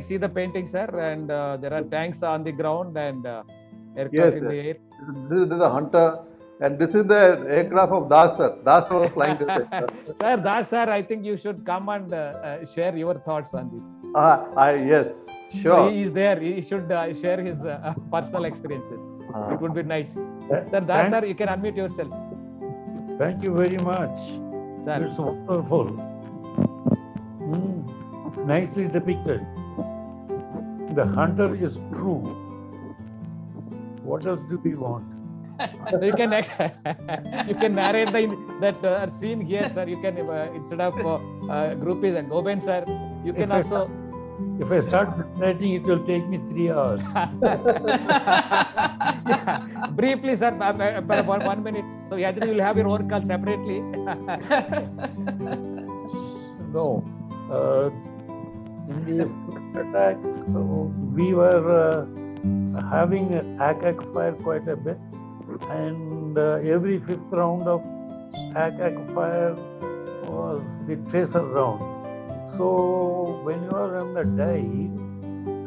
see the painting, sir, and there are tanks on the ground and aircraft Yes, in sir. the air. This is the Hunter, and this is the aircraft of Das, sir. Das was flying this aircraft. Sir, Das, sir, I think you should come and share your thoughts on this. Yes, So sure. he is there. He should share his personal experiences. It would be nice. Sir, Das, Thank- sir, you can unmute yourself. Thank you very much. Sir. It's wonderful. Nicely depicted. The hunter is true. What else do we want? So you can you can narrate that scene here, sir. You can instead of groupies and Goben, sir, you can also. If I start narrating, it will take me 3 hours. Yeah. Briefly, sir, but 1 minute. So Yajni, you will have your own call separately. No. In the first attack, we were having ack fire quite a bit, and every fifth round of ack fire was the tracer round. So when you are on the dive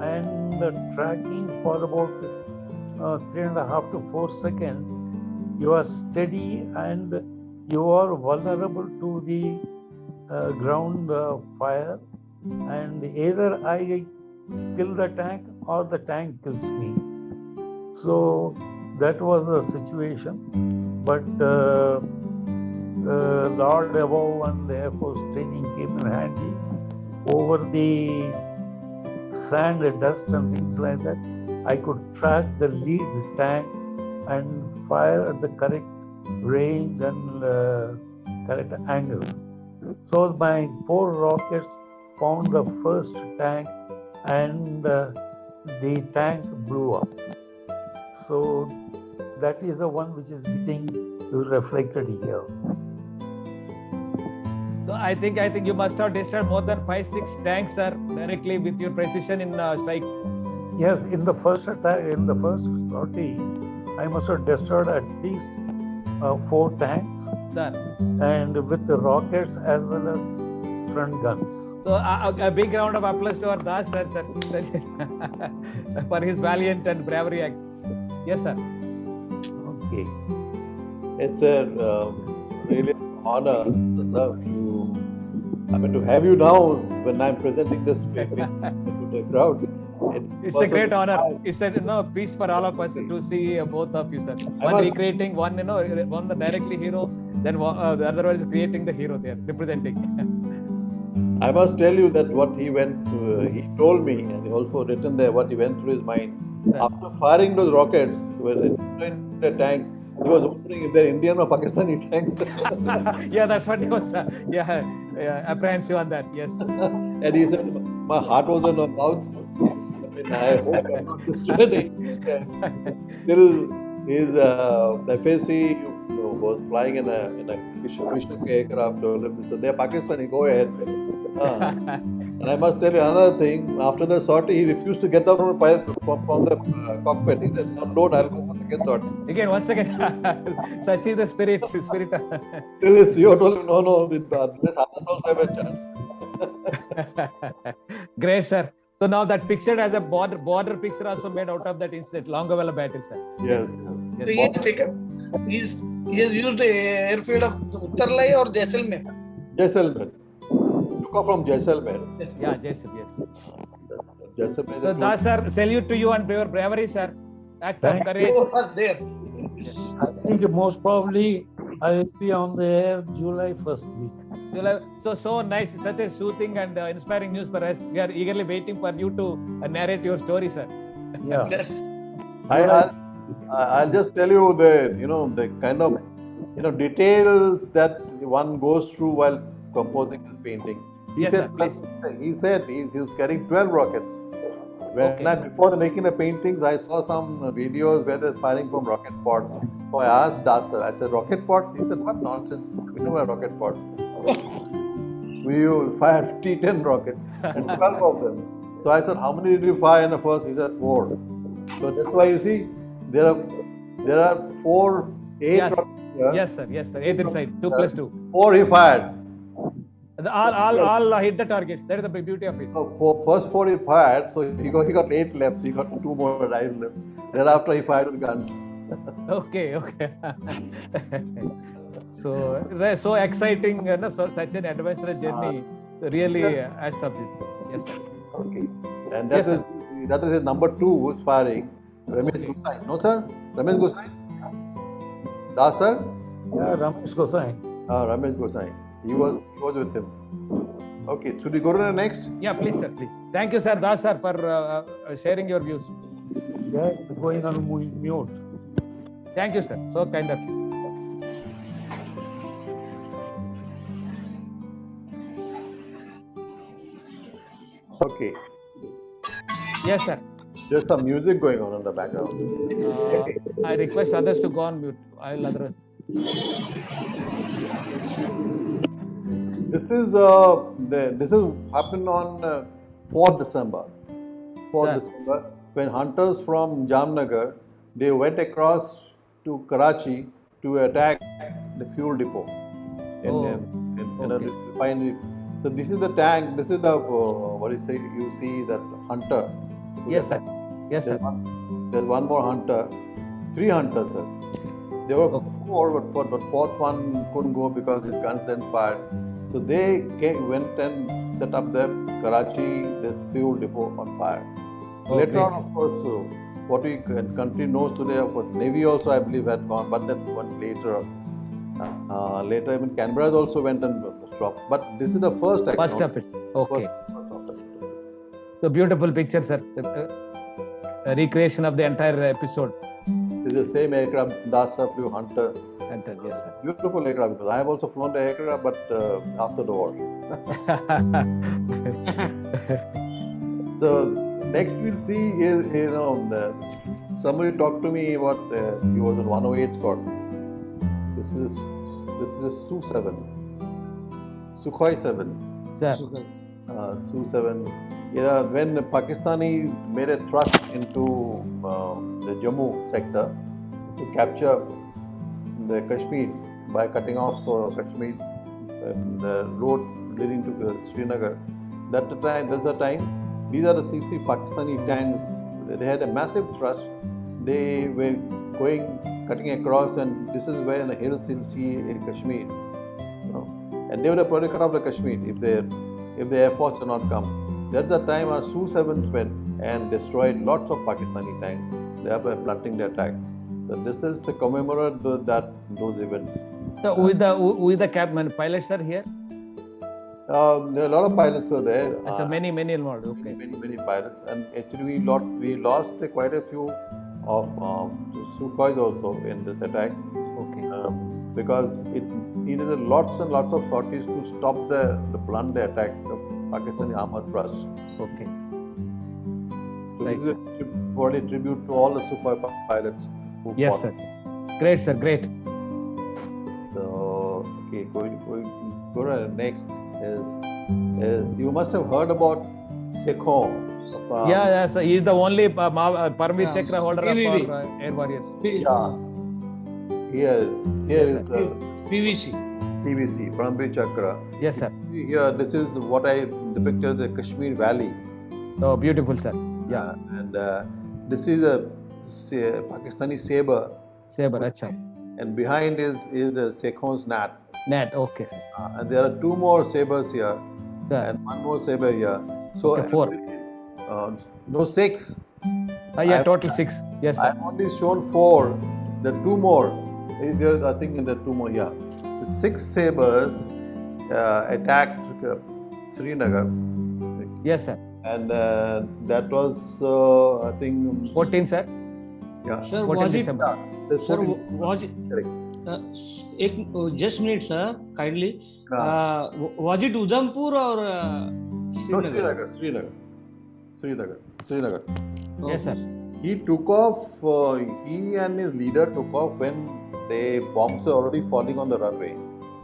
and tracking for about 3.5 to 4 seconds, you are steady and you are vulnerable to the ground fire, and either I kill the tank or the tank kills me. So that was the situation. But Lord above and the Air Force training came in handy. Over the sand and dust and things like that, I could track the lead tank and fire at the correct range and correct angle. So my 4 rockets found the first tank, and the tank blew up. So that is the one which is getting reflected here. So I think you must have destroyed more than 5-6 tanks, sir, directly with your precision in strike. Yes, in the first attack, in the first sortie, I must have destroyed at least 4 tanks, Sir. and with the rockets as well as front guns. So a big round of applause to our Das, sir, for his valiant and bravery act. Yes, sir. Okay. It's a really honor, sir, to have you now when I'm presenting this to the crowd. It's a great honor. It's a feast for all of us to see both of you, sir. One recreating, one one the directly hero, then the other one is creating the hero there, representing. I must tell you that what he he told me, and he also written there what he went through his mind. After firing those rockets, when the tanks, he was wondering if they're Indian or Pakistani tanks. Yeah, that's what he was. Apprehensive on that. Yes. And he said, my heart was in my mouth. I hope I'm not destroyed. Till his FAC was flying in a Vishnu aircraft. So they're Pakistani, go ahead. And I must tell you another thing. After the sortie, he refused to get down from the cockpit. He said, no, don't, I'll go for the second sortie. Again, once again, such is the spirit. Till his CEO told him, no, let's also have a chance. Great, sir. So now that picture as a border picture also made out of that incident, Longavella battle, sir. Yes. So he has used the airfield of Uttarlai or Jaisalmer? Jaisalmer. Took off from Jaisalmer. Yeah, Jaisalmer, yes. Jaisalmer. So Das, sir, salute to you and your bravery, sir. Act of courage. Who was there? I think most probably I will be on the air July 1st week. So nice, such a soothing and inspiring news for us. We are eagerly waiting for you to narrate your story, sir. Yeah. Yes. I'll just tell you the kind of details that one goes through while composing this painting. He said he was carrying 12 rockets. Before making the paintings, I saw some videos where they're firing from rocket pods. So I asked Das, I said, rocket pod? He said, what nonsense? We know a rocket pod. We fired T-10 rockets and 12 of them. So I said, how many did you fire in the first? He said, 4. So that's why you see, there are 8 rockets here. Yes, sir. Either side, 2 plus 2. 4 he fired. All hit the targets. That is the beauty of it. For first 4 he fired, so he got 8 left. He got 2 more rifles left. Thereafter he fired with guns. Okay. So exciting, such an adventurous journey. Really, Ashton. Yes, sir. Okay. And that Yes, is his number 2 who's firing. Ramesh Gosai. No, sir? Ramesh Gosai? Das, sir? Yeah, Ramesh Gosai. Ramesh Gosai. He was with him. Okay, should we go to the next? Yeah, please, sir, please. Thank you, sir, Das, sir, for sharing your views. Yeah, going on mute. Thank you, sir. So kind of you. Okay. Yes, sir. There's some music going on in the background. I request others to go on mute. I'll address. This is happened on 4th December. 4th Sir. December, when hunters from Jamnagar, they went across to Karachi to attack the fuel depot in a okay. refinery. So this is the tank. This is the what do you say? You see that hunter. who Yes, sir. attacked. Yes, sir. There's one more hunter. 3 hunters, sir. There were Okay. 4, but fourth one couldn't go because his guns then fired. So they went and set up the Karachi, this fuel depot on fire. Later great, on, of course, what we country knows today, of course, Navy also, I believe, had gone, but that one later. Later, even Canberra also went and stopped. But this is the first action. First up, it's okay. First of it. So beautiful picture, sir. A recreation of the entire episode. This is the same aircraft Dasa flew Hunter. Enter, yes, sir. Beautiful aircraft, because I have also flown the aircraft, but after the war. So next we'll see is somebody talked to me about he was in 108 squad. This is Su-7, Sukhoi 7, Sir. Su-7. When Pakistani made a thrust into the Jammu sector to capture the Kashmir by cutting off Kashmir, the road leading to Srinagar. That's the time. These are the Pakistani tanks. They had a massive thrust. They were cutting across, and this is where in the hills you'll see in Kashmir. And they would have probably cut off the Kashmir if the Air Force had not come. That's the time our Su-7s went and destroyed lots of Pakistani tanks. They were planting the attack. So this is to commemorate those events. So who is the captain pilots are here? There are a lot of pilots were there. So many involved. Okay. Many pilots, and actually we lost quite a few of Sukhois also in this attack. Okay. Because it needed lots and lots of sorties to stop the blunt attack, the Pakistani armor thrust. Okay. So Right, this is a tribute to all the Sukhoi pilots who Yes, fought. sir. Great, sir. Great. So okay, going to the next is you must have heard about Sekhon. Yeah. So he is the only Paramveer Chakra holder of PVV. our Air Warriors. Yeah. Here is the PVC. PVC, Paramveer Chakra. Yes, sir. Here, this is what I depicted the Kashmir Valley. Oh, beautiful, sir. Yeah. And this is a Pakistani saber, Saber, acha. and behind is the Sekhon's nat. Nat. Okay, sir. And there are 2 more sabers here, Sir. and 1 more saber here. So Okay, 4. No, 6. Yeah, total 6. Yes, sir. I've only shown 4. There are 2 more. There, I think there are 2 more. Yeah, the 6 sabers attacked Srinagar, Yes, sir. and that was I think 14, sir. yeah. Sir, 14 was it, December. That's sir, 14. was it, Correct. just minute, sir, kindly. Was it Udhampur or No, Srinagar? Srinagar. Yes, sir. He took off. He and his leader took off when the bombs were already falling on the runway.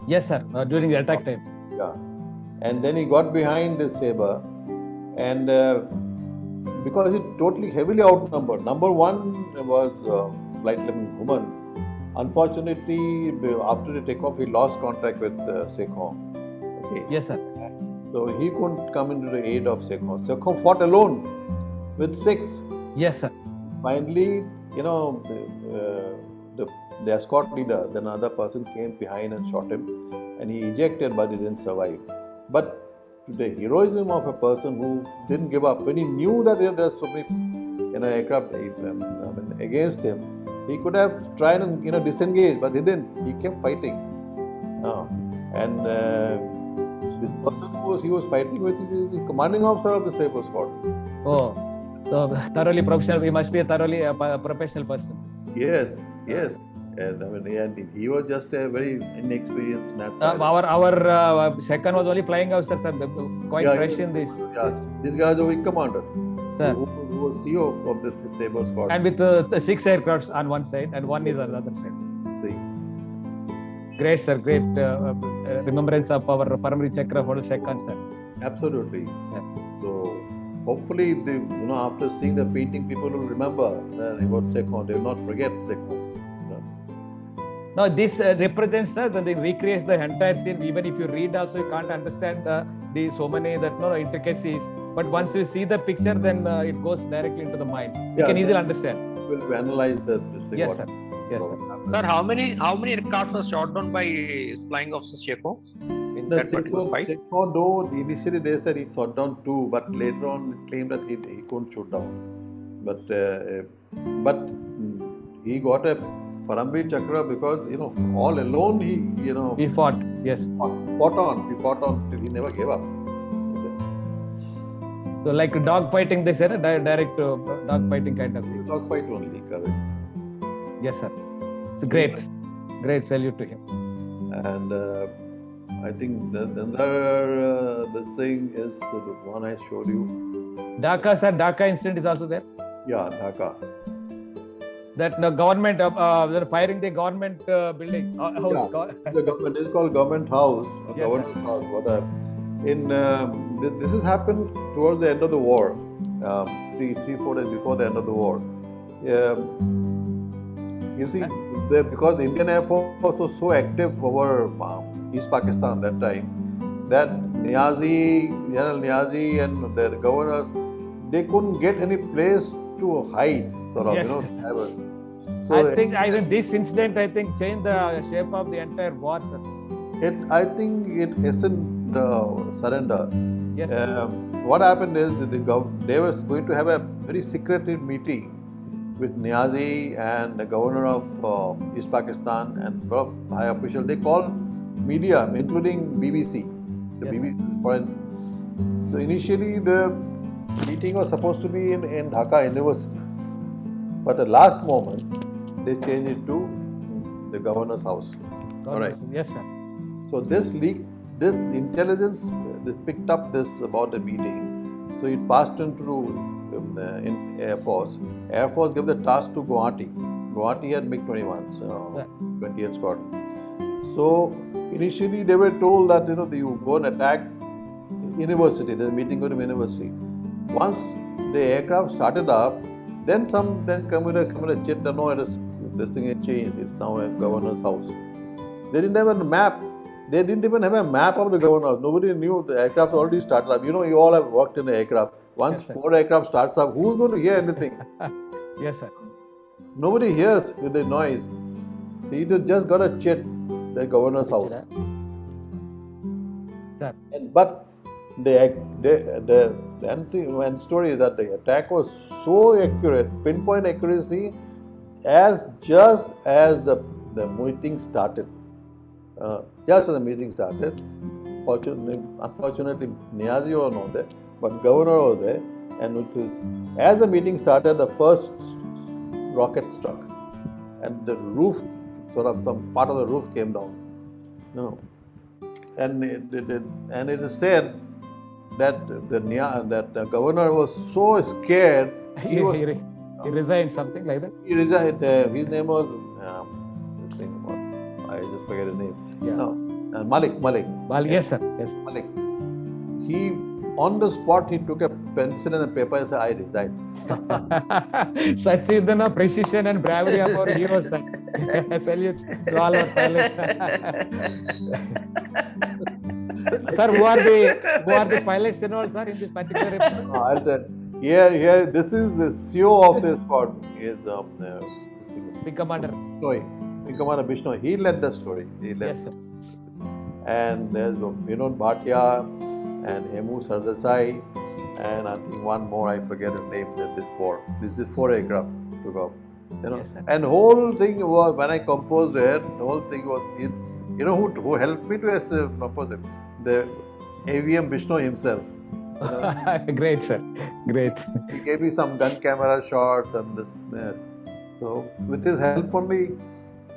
Yes, sir. During the attack time. Yeah, and then he got behind the saber, and because he totally heavily outnumbered. Number 1 was Flight Lieutenant Human. Unfortunately, after the takeoff, he lost contact with Sekhon. Okay. Yes, sir. So he couldn't come into the aid of Sekhon. Sekhon fought alone with 6. Yes, sir. Finally, the escort leader, then another person came behind and shot him, and he ejected, but he didn't survive. But to the heroism of a person who didn't give up, when he knew that there were so many aircraft against him, he could have tried and disengage, but he didn't. He kept fighting. And the person he was fighting with is the commanding officer of the Sabre Squad. Oh, so thoroughly professional. He must be a thoroughly professional person. Yes. And he was just a very inexperienced pilot. Our second was only flying officer, sir. Quite fresh in this. Yes. This guy was a wing commander. Sir. Who was CEO of the Sabre Squad. And with the 6 aircrafts on one side and one is on the other side. See. Great, sir. Great remembrance of our Paramveer Chakra for the second, sir. Absolutely. Yeah. So hopefully, after seeing the painting, people will remember about Sekhon. They will not forget Sekhon. Now, this represents, sir, that they recreates the entire scene. Even if you read also, you can't understand the so many intricacies. But once you see the picture, then it goes directly into the mind. You can easily understand. We'll analyze this thing. Yes, sir. Yes, sir. Sir, how many aircraft were shot down by flying officer Sekhon in that particular fight? Sekhon, though, initially they said he shot down 2, but later on claimed that he couldn't shoot down. But he got a Paramveer Chakra because all alone he fought. Yes. Fought on till he never gave up. So like dog fighting, they said, direct dog fighting kind of thing. Dog fight only, correct. Yes, sir. It's great salute to him. And I think another this thing is the one I showed you. Dhaka, sir. Dhaka incident is also there. Yeah, Dhaka. That the government, they're firing the government building house. Yeah, the government is called Government House. Yes, Governor's House. This has happened towards the end of the war, 3-4 days before the end of the war. You see, because the Indian Air Force was so active over East Pakistan that time, that General Niazi and the governors, they couldn't get any place to hide, Yes. So I think this incident changed the shape of the entire war, sir. I think it hastened the surrender. Yes, sir. What happened is that they were going to have a very secretive meeting with Niazi and the governor of East Pakistan and a lot of high officials. They called media, including BBC. BBC foreign. So initially the meeting was supposed to be in Dhaka University, but at the last moment they changed it to the governor's house. All right. Yes, sir. So this intelligence picked up this about the meeting. So it passed into in Air Force. Air Force gave the task to Guwahati. Guwahati had MiG-21s, 20th Squadron. So initially they were told that you go and attack university. There's a meeting going to university. Once the aircraft started up, then come with a jet. No, this thing had changed. It's now a governor's house. They didn't have a map. They didn't even have a map of the governor. Nobody knew the aircraft already started up. You all have worked in the aircraft. Once 4 aircraft starts up, who's going to hear anything? Yes, sir. Nobody hears with the noise. See, they just got a jet, the governor's house. Sir. But the end story is that the attack was so accurate, pinpoint accuracy, just as the meeting started. Just as the meeting started, unfortunately, Niazi was not there, but governor was there, and as the meeting started, the first rocket struck, and the roof, some part of the roof came down. And it is said that the governor was so scared. He resigned, something like that. He resigned. His name was I just forget his name. Yeah. No, Malik. Yes, sir. Yes. Malik. He, on the spot, he took a pencil and a paper and said, "I resign." Such is the precision and bravery of our heroes, sir. Salute to all our pilots. Sir, who are the pilots involved, sir, in this particular episode? No, I'll tell. Here, this is the CEO of the squad. He is The commander. Bishnoi. Wing Commander Bishnoi. He led the story. He led. Yes, sir. And there's Vinod Bhatia and Hemu Sardesai, and I think one more, I forget his name. This is four aircraft took off. Yes, sir. And whole thing was, when I composed it, the whole thing was, who helped me to compose it? The AVM Bishnoi himself. Great, sir. Great. He gave me some gun camera shots and this there. So with his help only,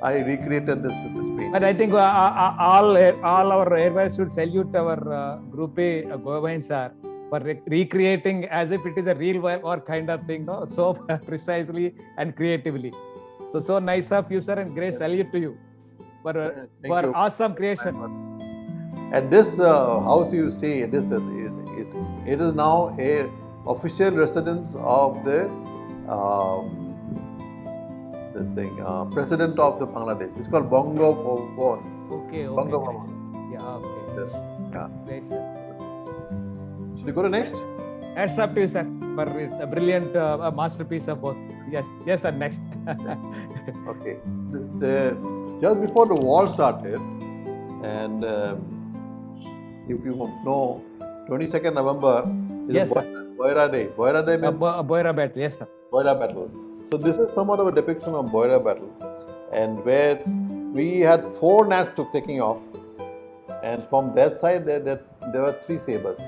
I recreated this with this painting. But I think all our airways should salute our Group A Govind sir for recreating as if it is a real war kind of thing, no? So precisely and creatively. So nice of you, sir, and great salute to you for Thank you. awesome creation. And this house you see, it is now a official residence of the president of the Bangladesh. It's called Bongo Bhavan. Okay. Bongo Great. Bhavan. Yeah. Okay. Yes. Yeah. Great, sir. Should we go to next? Hats up to you, sir, for a brilliant masterpiece of both. Yes, sir. Next. Okay. Just before the war started, and if you know, 22nd November is Yes, sir. Boira Day. Boira Day means Boira battle. Yes, sir. Boira battle. So this is somewhat of a depiction of Boira battle, and where we had 4 gnats taking off, and from that side there were 3 sabers.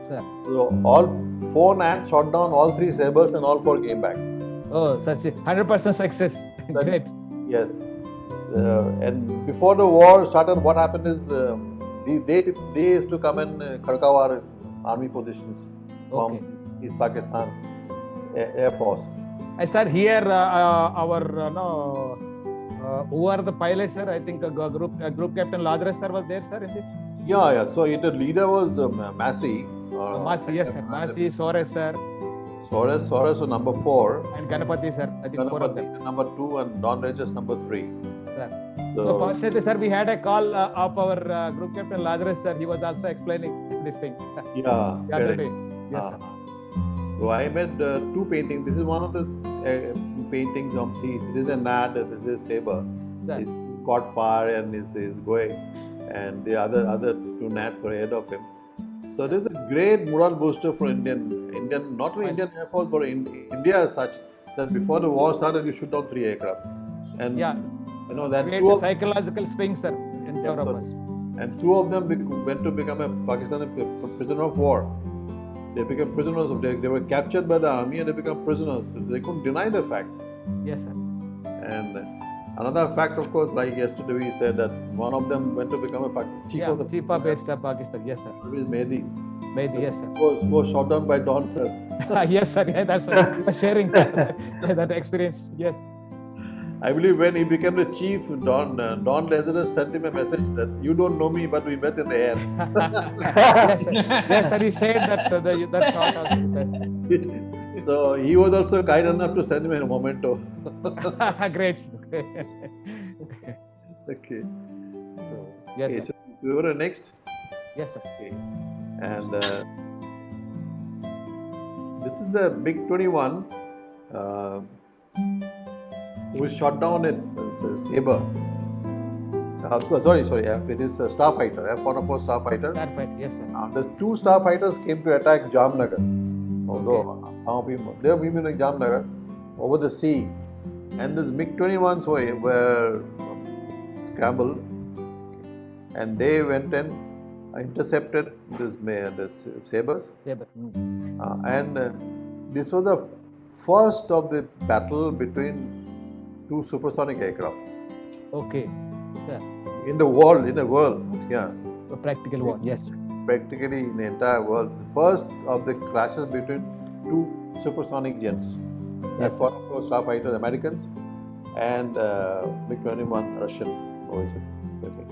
Sir. So all 4 gnats shot down all 3 sabers, and all 4 came back. Oh, such 100% success. Great. Yes. And before the war started, what happened is they used to come in Kharkawar army positions Okay. from East Pakistan Air Force. Sir, here who are the pilots, sir? I think group captain Lazarus sir was there, sir, in this. Yeah. So the leader was Massey. Masi, yes, sir. Masi, Sores, sir, Soros was number 4. and Ganapati, sir. I think 4 of them, Ganapati number 2 and Don Regis number 3. sir. So, So, fortunately, sir, we had a call of our group captain Lazarus, sir. He was also explaining this thing yeah, the other correct. day. Yes, sir. So I made 2 paintings. This is one of the paintings of it is a gnat, it is a saber. Sir. It's caught fire and is going, and the other 2 gnats are ahead of him. So this is a great morale booster for Indian, not only Indian Air Force, but India as such, that before the war started, you shoot down 3 aircraft. And Yeah. then Create 2 a of, psychological swing, sir, in Yeah, favor of sir. us. and 2 of them went to become a Pakistani prisoner of war. They became prisoners of they were captured by the army and they became prisoners. They couldn't deny the fact. Yes, sir. And another fact, of course, like yesterday we said that one of them went to become a chief Yeah, of the Chief of Air Staff, Pakistan. Yes, sir. Mehdi. Maybe, yes, sir. Was shot down by Don sir. Yes, sir. Yeah, that's sharing that experience. Yes. I believe when he became the chief, Don Lazarus sent him a message that you don't know me, but we met in the air. Yes, sir. Yes, sir. He shared that thought also with us. So he was also kind enough to send him a memento. Great, sir. Okay. So, Yes, okay, sir. so we go to next. Yes, sir. Okay. And this is the MiG-21 who shot down a saber. Sorry, it is a starfighter, F-104 starfighter. Starfighter, yes, sir. The 2 starfighters came to attack Jamnagar. Although they were moving in Jamnagar over the sea, and these MiG-21s were scrambled, and they went and intercepted the sabers. Yeah, but, And this was the first of the battle between 2 supersonic aircraft okay, sir. in the world. Yeah, A practical war. Yes. practically in the entire world. The first of the clashes between 2 supersonic jets. Yes, F-1 starfighters, Americans, and MiG-21 Russian origin. Okay.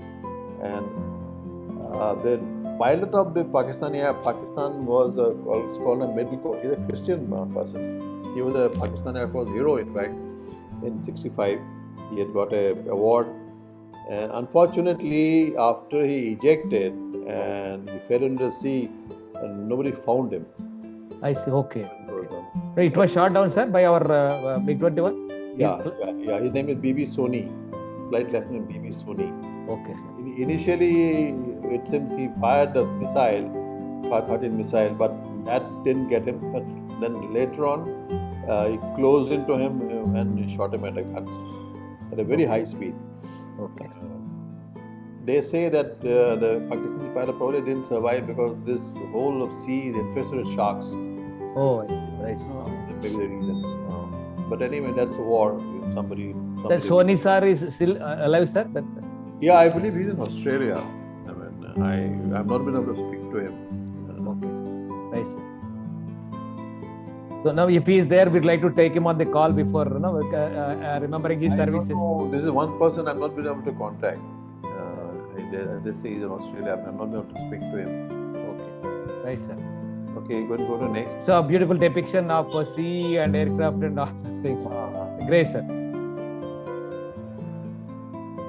And the pilot of the Pakistan was called a middle court. He's a Christian person. He was a Pakistan Air Force hero, in fact. In '65, he had got an award And unfortunately, after he ejected and he fell into the sea, and nobody found him. I see. Okay. It was shot down, sir, by our MiG-21. Yeah. His name is BB Soni, Flight Lieutenant BB Soni. Okay, sir. Initially, it seems he fired the missile, Ka-13 missile, but that didn't get him. But then later on, he closed into him and shot him at a very high speed. Okay. They say that the Pakistani pilot probably didn't survive because this whole of sea is infested with sharks. Oh, I see. Right. That may be the reason. But anyway, that's war. Somebody. The Sony sir is still alive, sir? Yeah, I believe he's in Australia. I mean, I've not been able to speak to him. Okay, sir. Right, sir. So now, if he is there, we'd like to take him on the call before remembering his services. No, this is one person I've not been able to contact. They say he's in Australia. I've not been able to speak to him. Okay, right, sir. Okay, go to next. So, a beautiful depiction of sea and aircraft and all those things. Great, sir.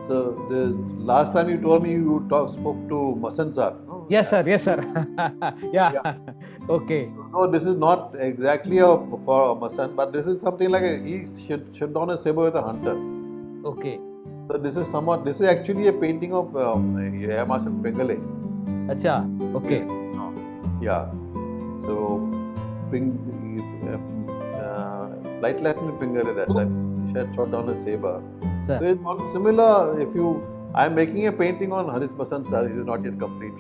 So, the last time you told me you spoke to Masan sir. No? Yes, sir. Yes, sir. Yeah. Okay. No, this is not exactly for Masan, but this is something like he shot down a saber with a hunter. Okay. So this is actually a painting of Air Marshal Pingale. Acha. Okay. Yeah. So, Flight Lieutenant Pingale that time, he had shot down a saber. Sir. So it's not similar. I'm making a painting on Haris Basant sir. It is not yet complete.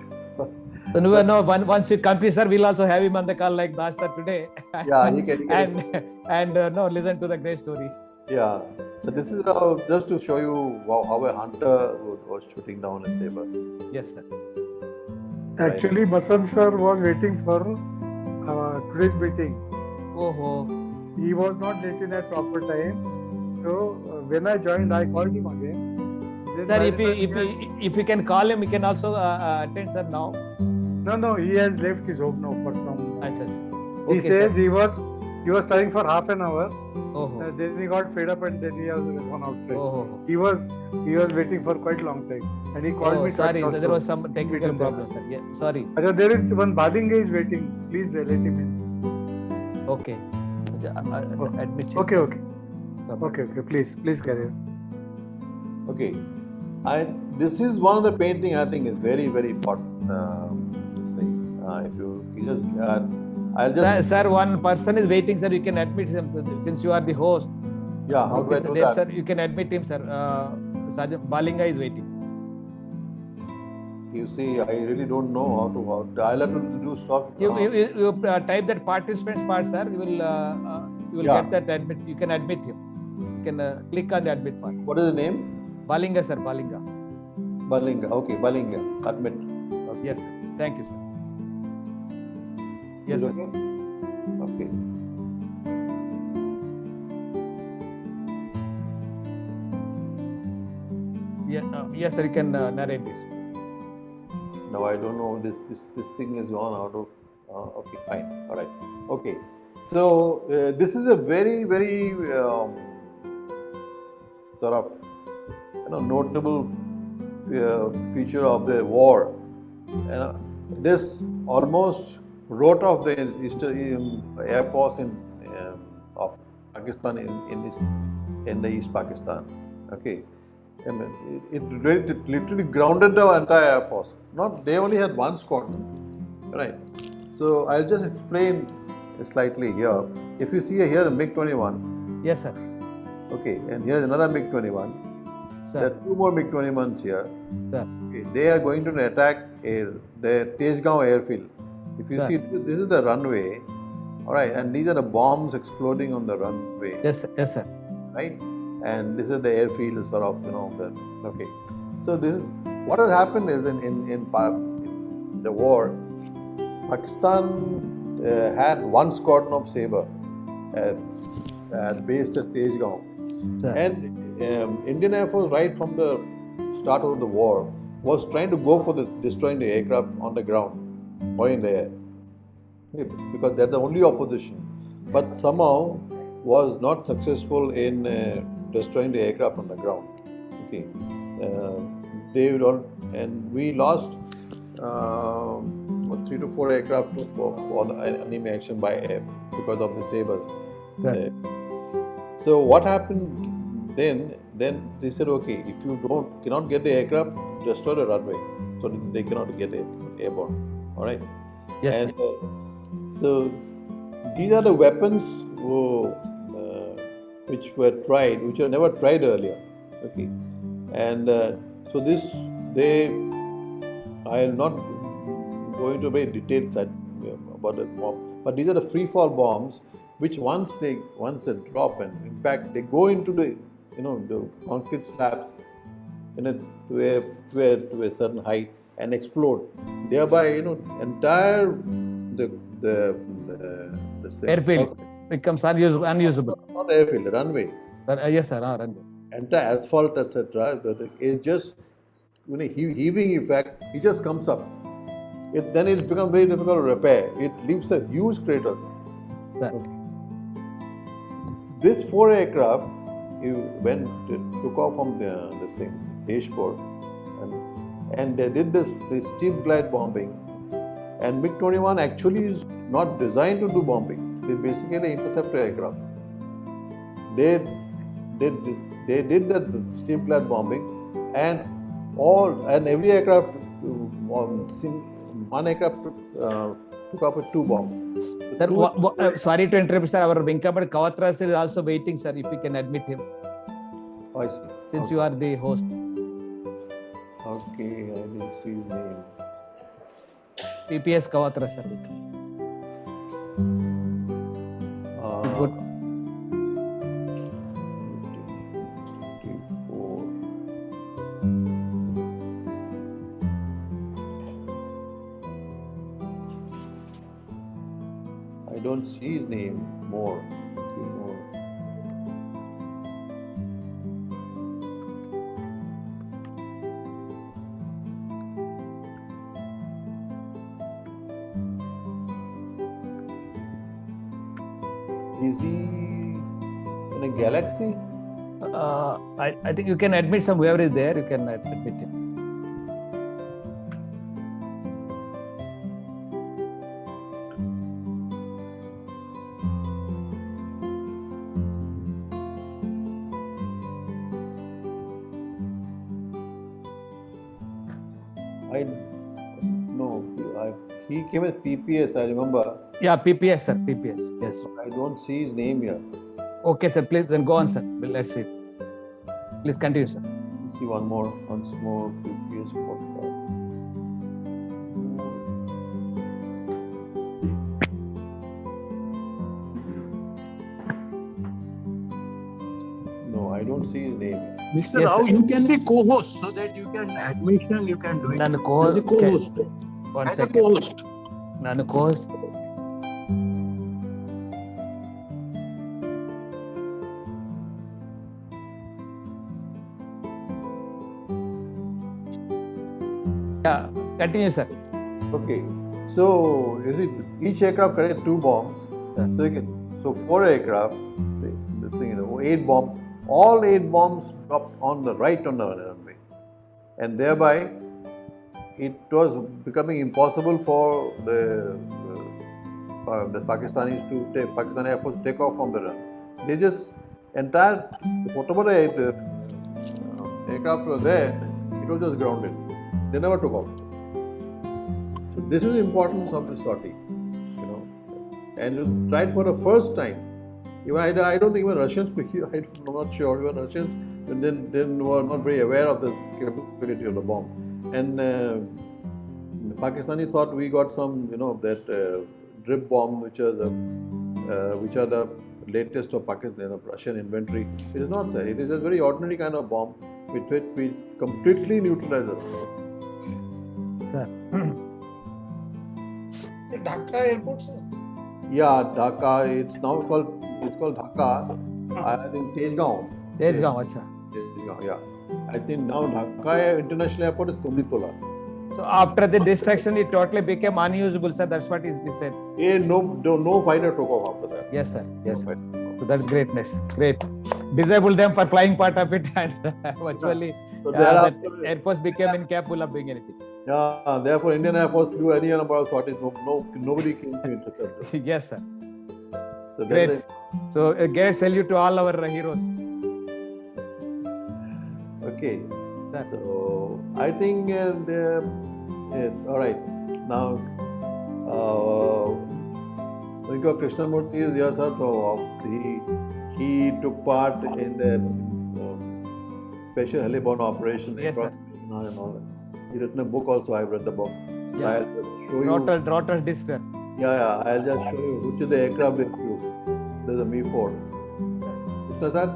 So no, once you complete, sir, we'll also have him on the call like Dash sir today. Yeah, he can. And listen to the great stories. Yeah. So this is just to show you how a hunter was shooting down a saber. Yes, sir. Actually, Basant sir was waiting for today's meeting. Oh. He was not let in at proper time. So when I joined, I called him again. Then Sir, by the time if you can call him, he can also attend, sir, now. No, he has left his home now for some. Achha. He Okay, says sir. he was studying for half an hour. Oh. Then he got fed up and then he has gone outside. Oh. He was waiting for quite a long time, and he called me. Sorry, twice there also. was some technical problem, sir. Yeah, sorry. There is one Balinga is waiting. Please let him in. Okay. Admit. Okay. Please carry on. Okay. This is one of the painting I think is very, very important. This thing. If you just, I'll just. Sir, one person is waiting, sir. You can admit him since you are the host. Yeah, how do I do that? Sir, you can admit him, sir. Sergeant Balinga is waiting. You see, I really don't know how to. I'll have to do stuff. You type that participants part, sir. You will get that admit. You can admit him. You can click on the admit part. What is the name? Balinga, sir. Balinga. Balinga. Okay, Balinga. Admit. Okay. Yes, sir. Thank you, sir. Yes, sir. Okay. Yes, sir. You can narrate this. Now I don't know. This thing is gone out of. Okay, fine. All right. Okay. So this is a very, very sort of notable feature of the war. This almost wrote off the Eastern Air Force of Pakistan in the East Pakistan. Okay. I mean, it literally grounded the entire Air Force. They only had one squadron, right? So I'll just explain slightly here. If you see here a MiG-21. Yes, sir. Okay, and here's another MiG-21. Sir. There are two more MiG-21s here. Sir. Okay, they are going to attack the Tejgaon airfield. If you see, this is the runway, all right, and these are the bombs exploding on the runway. Yes, sir. Right? And this is the airfield, sort of, okay. So this is what has happened is in the war, Pakistan had one squadron of Sabre based at Tejgaon, and Indian Air Force right from the start of the war was trying to go for destroying the aircraft on the ground or in the air, because they're the only opposition, but somehow was not successful in destroying the aircraft on the ground. Okay, they all, and we lost 3 to 4 aircraft on enemy action by air because of the sabers. Right. So what happened then? Then they said, okay, if you cannot get the aircraft, destroy the runway, so they cannot get it airborne. All right. Yes. And so these are the weapons which were tried, which were never tried earlier. Okay. And so I will not go into very detailed about the bomb, but these are the free fall bombs, which once they drop and impact, they go into the the concrete slabs to a certain height and explode, thereby entire the Airfield becomes unusable. Not airfield, the runway. Yes, sir. Runway. Entire asphalt, etc. is just heaving effect. It just comes up. Then it's become very difficult to repair. It leaves a huge craters. Right. This 4 aircraft took off from the Deshpur, and they did the steep glide bombing. And MiG-21 actually is not designed to do bombing. They basically interceptor aircraft. They did that steep glide bombing, and every aircraft, one aircraft took up with 2 bombs. Sir, sorry to interrupt, sir. Our Venkapat Kavatras is also waiting, sir. If we can admit him, Oh, I see. since you are the host. Okay, I didn't see his name. PPS Kavatras, sir. Good. 54. I don't see his name more. Is he in a galaxy? I think you can admit whoever is there. You can admit him. He came as PPS, I remember. Yeah, PPS, sir. PPS. Yes. I don't see his name here. Okay, sir. Please, then go on, sir. Let's see. Please continue, sir. Let's see once more PPS podcast. No, I don't see his name. Mr. Yes, Rao, sir. you can be co-host so that you can admission, you can do it. Nanu As a co-host. One As a second. co-host. Nanu co-host. Yeah, continue, sir. Okay, so you see, each aircraft carried 2 bombs. Yeah. So 4 aircraft, this thing, 8 bombs. All 8 bombs dropped on the runway, and thereby it was becoming impossible for the Pakistani Air Force to take off from the run. They just whatever the aircraft was there, it was just grounded. They never took off. So this is the importance of the sortie, and you tried for the first time. I don't think even Russians, I'm not sure, even Russians then were not very aware of the capability of the bomb. And the Pakistani thought we got some, that drip bomb, which are the latest of Pakistan, Russian inventory. It is not there. It is a very ordinary kind of bomb with which we completely neutralize it. Sir. Dhaka airport, sir. Yeah, Dhaka. It's called Dhaka. I think Tejgaon. Tejgaon, acha. Tejgaon, yeah. I think now Dhaka International Airport is Tumlitola. So after the destruction, it totally became unusable, sir. That's what is said. No fighter took off after that. Yes, sir. Yes, No sir. fighter. So that's greatness. Great. Disable them for flying part of it and virtually So that thereafter, Air Force became incapable of doing anything. yeah, therefore Indian Air Force flew any number of sorties. Nobody came to intercept them. Yes, sir. So that Great. is- So, great salute to all our heroes. Okay. Sir. So I think, all right. Now, because Krishnamurti is here, sir. So he took part in the special heliborne operation Yes, across sir. Krishna and all that. He written a book also. I've read the book. So Yeah. I'll just show you. Rotor disc, sir. Yeah. I'll just show you which is the aircraft they flew. There's a Me-4. Krishna sir,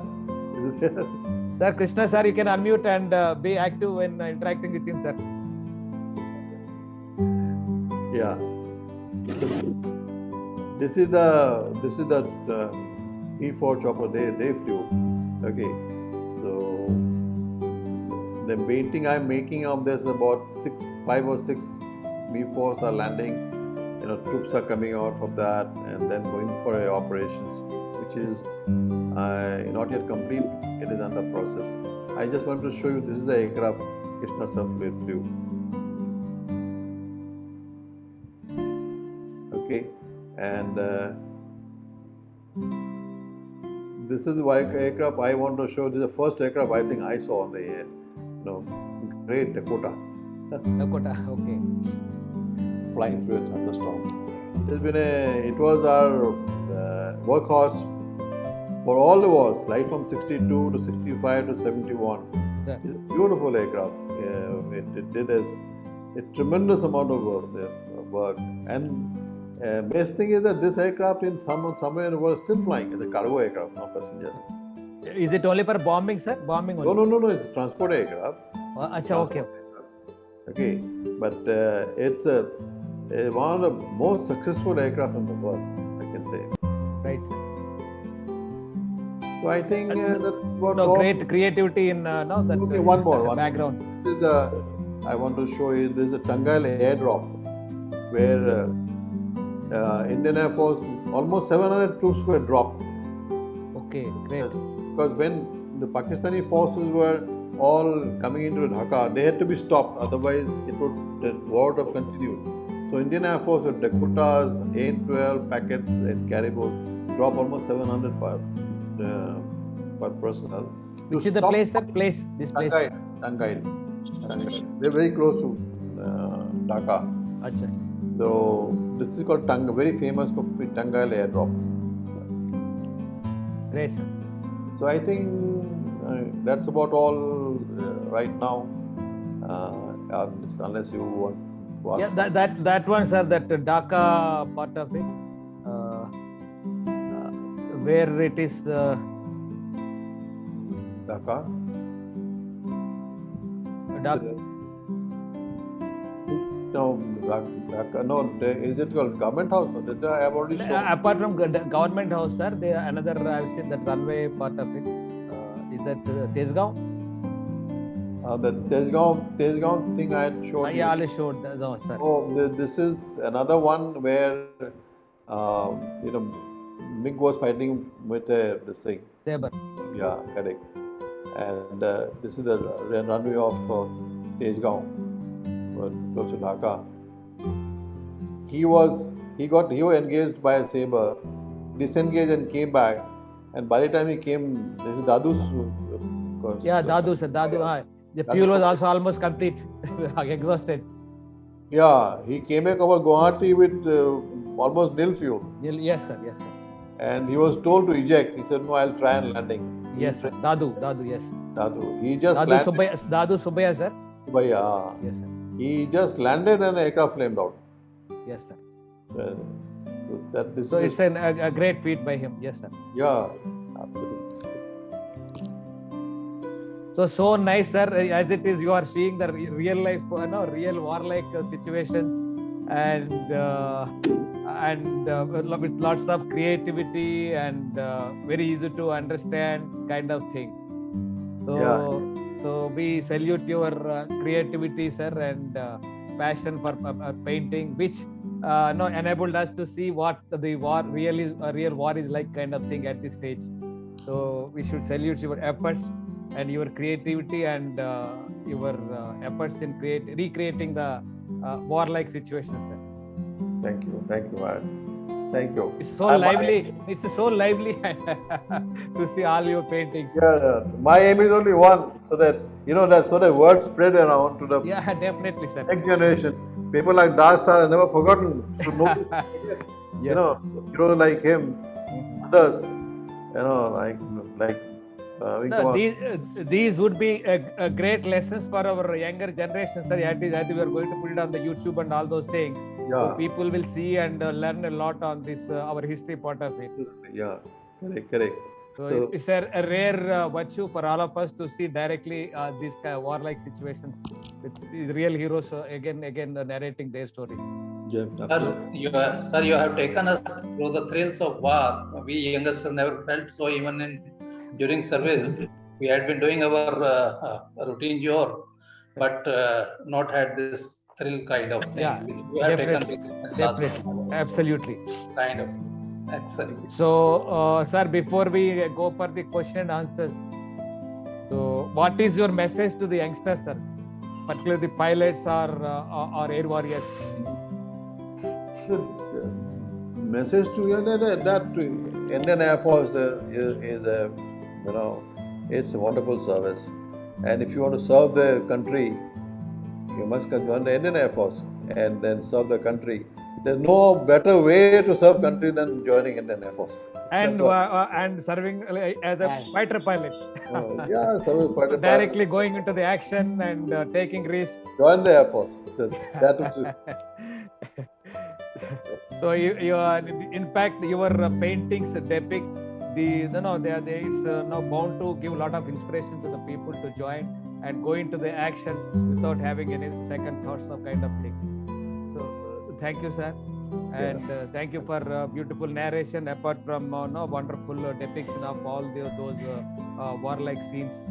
is it here? Sir, Krishna sir, you can unmute and be active when interacting with him, sir. Yeah. This is the E4 chopper they flew. Okay. So the painting I'm making of this, about 5 or 6 Me-4s are landing. Troops are coming out of that and then going for operations, which is not yet complete. It is under process. I just want to show you, this is the aircraft Krishna sir flew. Okay, and this is the aircraft I want to show. This is the first aircraft I think I saw on the air. Great Dakota. Dakota, okay. Flying through a thunderstorm. It was our workhorse for all the wars, right from 62 to 65 to 71. Sir. It's a beautiful aircraft. It did a tremendous amount of work. And best thing is that this aircraft in somewhere in the world is still flying. It's a cargo aircraft, not passenger. Is it only for bombing, sir? Bombing only? No. It's a transport aircraft. Acha, okay. Okay, but it's one of the most successful aircraft in the world, I can say. Right, sir. So I think that's what. No, great creativity in that Okay, one more. background. This is I want to show you. This is the Tangail airdrop, where Indian Air Force almost 700 troops were dropped. Okay, great. Because when the Pakistani forces were all coming into Dhaka, they had to be stopped. Otherwise, the war would have continued. So Indian Air Force with Dakotas, AN-12 packets and caribous drop almost 700 per personnel. Which is the place, sir? This place. Tangail. They're very close to Dhaka. Acha, sir. So this is called very famous Tangail airdrop. Great, sir. So I think that's about all right now. Unless you want to ask. Yeah, that one, sir, that Dhaka part of it, where it is. Dhaka. No, Dhaka. No, is it called Government House? I have already shown. Apart from government house, sir, there another I've seen that runway part of it. Is that Tezgaon? The Tezgaon thing I had shown. Yeah, I showed. No, sir. Oh, this is another one where MiG was fighting with this thing. Saber. Yeah, correct. And this is the runway of Tezgaon, close to Dhaka. He was engaged by a Saber, disengaged and came back. And by the time he came, this is Dadu's course. Yeah, Dadu, sir. Dadu. The fuel was also almost complete, exhausted. Yeah, he came back over Guwahati with almost nil fuel. Yes, sir. Yes, sir. And he was told to eject. He said, "No, I'll try and landing." Yes, sir. Dadu, yes. Dadu. He just Dadu landed. Dadu Subaya, sir. Yeah. Yes, sir. He just landed and the aircraft flamed out. Yes, sir. So it's a great feat by him. Yes, sir. Yeah, absolutely. So nice, sir. As it is, you are seeing the real life, real warlike situations, and with lots of creativity and very easy to understand kind of thing. So we salute your creativity, sir, and passion for painting, which enabled us to see what the war real war is like, kind of thing at this stage. So we should salute your efforts. and your creativity and your efforts in recreating the warlike situations, sir. Thank you, Art. Thank you. It's so lively. It's so lively to see all your paintings. Yeah, my aim is only one, so that word spread around to the Yeah, definitely, sir. next generation. People like Das are never forgotten. So nobody forget. Yes. Heroes like him, others. No, these would be a great lessons for our younger generation, sir. That is, we are going to put it on the YouTube and all those things. Yeah. So people will see and learn a lot on this our history part of it. Yeah, correct. So it's a rare virtue for all of us to see directly these warlike situations with the real heroes again narrating their stories. Yeah, Sir, you have taken us through the thrills of war. We youngsters never felt so even during service. We had been doing our routine job, but not had this thrill kind of thing. Yeah, You have definitely. Absolutely. Kind of. Excellent. So, sir, before we go for the question and answers, so what is your message to the youngsters, sir? Particularly the pilots or air warriors? The message to you that Indian Air Force is it's a wonderful service, and if you want to serve the country, you must join the Indian Air Force and then serve the country. There's no better way to serve country than joining Indian Air Force. And serving as a fighter pilot. Serving fighter Directly pilot. Going into the action and taking risks. Join the Air Force. That So in fact, your paintings depict it's now bound to give a lot of inspiration to the people to join and go into the action without having any second thoughts of kind of thing. So thank you, sir, and thank you for beautiful narration. Apart from wonderful depiction of all those warlike scenes.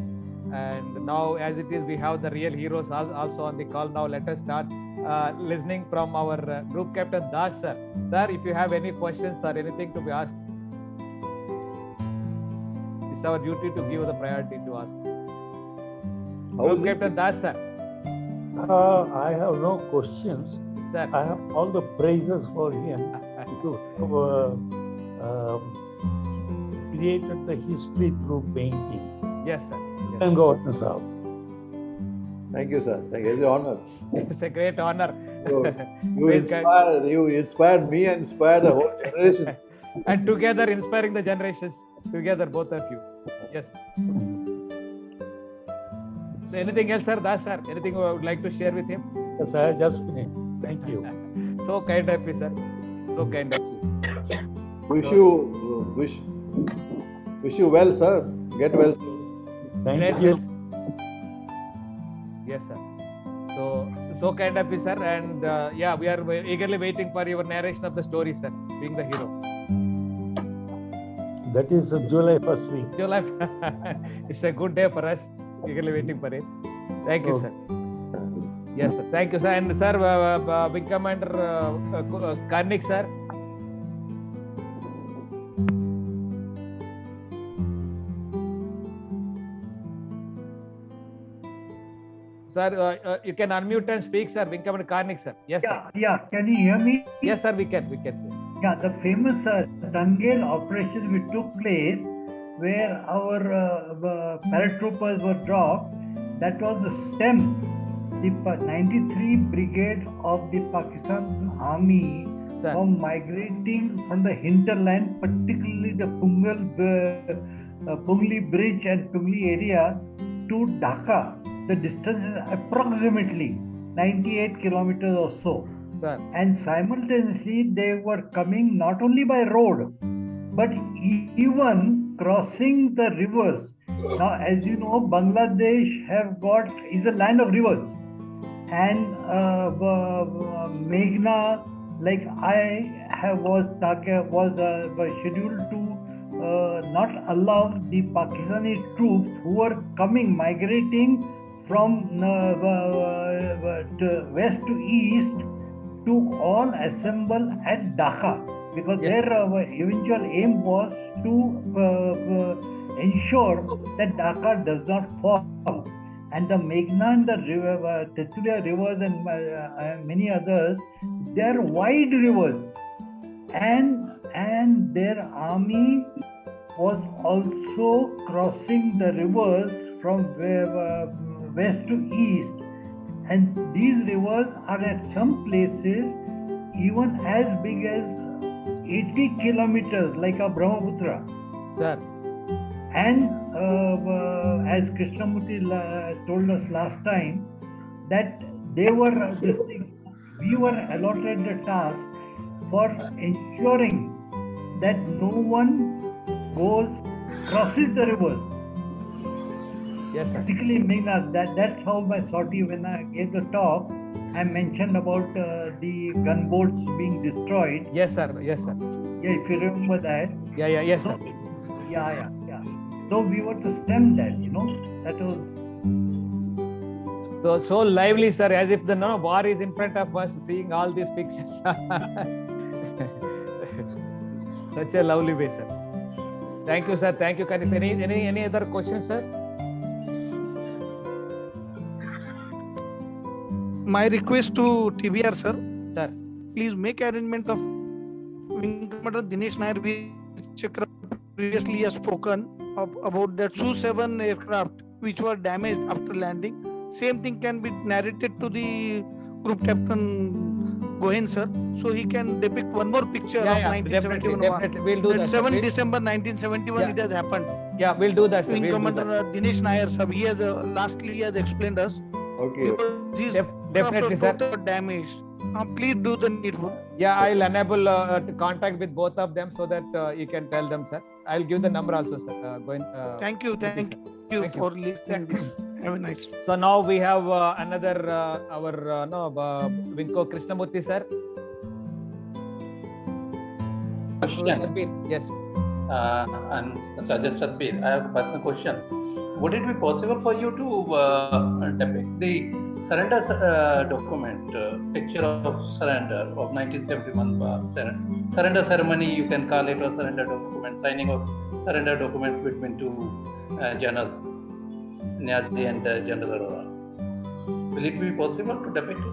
And now, as it is, we have the real heroes also on the call. Now let us start listening from our group captain Das, sir. Sir, if you have any questions or anything to be asked, it's our duty to give the priority to ask. Group Captain Das, sir. I have no questions. Sir. I have all the praises for him to created the history through paintings. Yes, sir. You can go on, sir. Thank you, sir. Thank you. It's an honor. It's a great honor. You inspired me and inspired the whole generation. And together inspiring the generations. Together, both of you. Yes. So anything else, sir? Das, sir? Anything you would like to share with him? Yes, I just finished. Thank you. So kind of you, sir. So kind of you. Wish you well, sir. Get well. Thank you. Yes, sir. So kind of you, sir. And we are eagerly waiting for your narration of the story, sir. Being the hero. That is July 1st week. July. It's a good day for us. Eagerly waiting for it. Thank you, sir. Yes, sir. Thank you, sir. And sir, Wing Commander Karnik, sir. Sir, you can unmute and speak, sir. Wing Commander Karnik, sir. Yes, sir. Yeah. Can you hear me? Yes, sir. We can. Yeah, the famous Dangel operation which took place, where our paratroopers were dropped, that was the STEM, the 93 Brigade of the Pakistan Army, from migrating from the hinterland, particularly the Pungli Bridge and Pungli area, to Dhaka. The distance is approximately 98 kilometers or so. Sir. And simultaneously, they were coming not only by road, but even crossing the rivers. Now, as you know, Bangladesh is a land of rivers, and Meghna, like I was scheduled to not allow the Pakistani troops who were migrating from west to east to all assemble at Dhaka, because their eventual aim was to ensure that Dhaka does not fall. And the Meghna and the river, Tetulia rivers and many others, they are wide rivers. And their army was also crossing the rivers from west to east. And these rivers are at some places even as big as 80 kilometers, like a Brahmaputra. Sir. And as Krishnamurti told us last time, that we were allotted the task for ensuring that no one crosses the rivers. Yes, sir. Particularly Meghna, that's how my sortie, when I gave the talk, I mentioned about the gunboats being destroyed. Yes, sir. Yes, sir. Yeah, if you remember that. Yes, sir. Yeah. So we were to stem that, that was. So lively, sir, as if the war is in front of us, seeing all these pictures. Such a lovely way, sir. Thank you, sir. Thank you, Kanis. Any other questions, sir? My request to TBR, sir. Sir. Please make arrangement of Wing Commander Dinesh Nair, which previously has spoken about the Su-7 aircraft which were damaged after landing. Same thing can be narrated to the Group Captain Gohen, sir, so he can depict one more picture of 1971. Definitely. We'll do that. 7 December 1971, it has happened. Yeah, we'll do that, sir. Wing Commander Dinesh Nair, sir, he has lastly has explained us. Okay. Definitely, sir. Damaged. Please do the needful. Yeah, I'll enable contact with both of them so that you can tell them, sir. I'll give the number also, sir. Thank you for listening this. Have a nice. So now we have another our Vinko Krishnamurti, sir. Question. Yes. And Sergeant Satbir, I have a personal question. Would it be possible for you to depict the surrender document, picture of surrender of 1971 surrender ceremony? You can call it a surrender document, signing of surrender document between two generals, Niazi and General Arora. Will it be possible to depict it?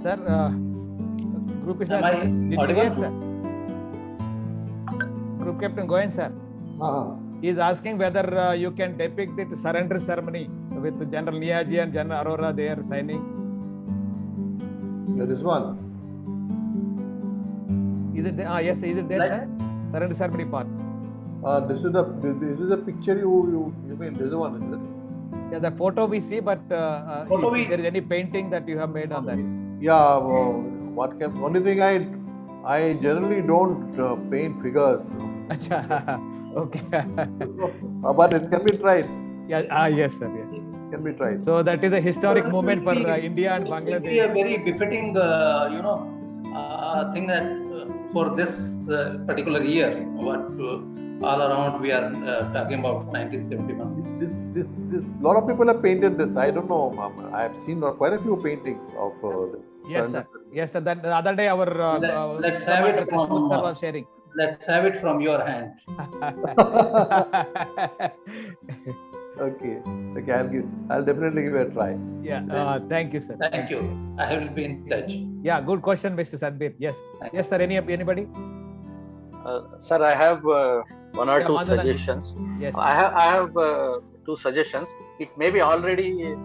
Sir, Group sir, did you hear, sir? Group Captain Goyen, sir. He is asking whether you can depict the surrender ceremony with General Niazi and General Arora there signing. There is one. Is it there? Yes, is it there, sir? Surrender ceremony part. This is the picture you mean. This is one, is it? Yeah, the photo we see, but if there is any painting that you have made on that. Yeah, only thing I generally don't paint figures. Okay. But it can be tried. Yeah. Yes, sir. Yes. Can be tried. So that is a historic moment for India and Bangladesh. It will be a very befitting, thing that for this particular year, what all around we are talking about 1971. This lot of people have painted this. I don't know. I have seen quite a few paintings of this. Yes, sir. Yes, sir. That the other day our let's have it from sir was sharing. Let's have it from your hand. Okay. I'll definitely give it a try. Yeah. Thank you, sir. Thank you. I will be in touch. Yeah. Good question, Mr. Sadbir. Yes. Yes, sir. Anybody? Sir, I have one or two suggestions. Yes. I have two suggestions. It may be already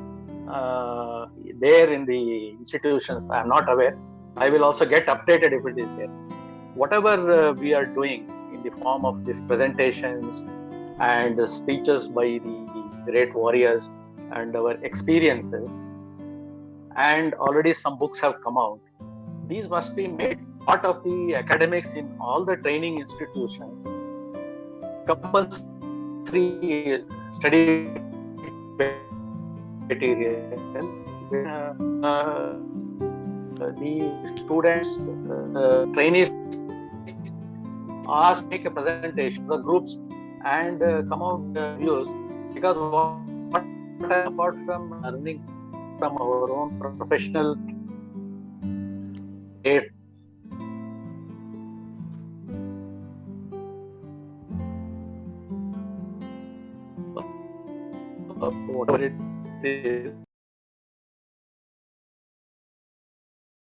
there in the institutions. I am not aware. I will also get updated if it is there. Whatever we are doing in the form of these presentations and speeches by the great warriors and our experiences, and already some books have come out. These must be made part of the academics in all the training institutions. Compulsory study material. The students, trainees, make a presentation, the groups, and come out views, because apart from learning from our own professional whatever it is,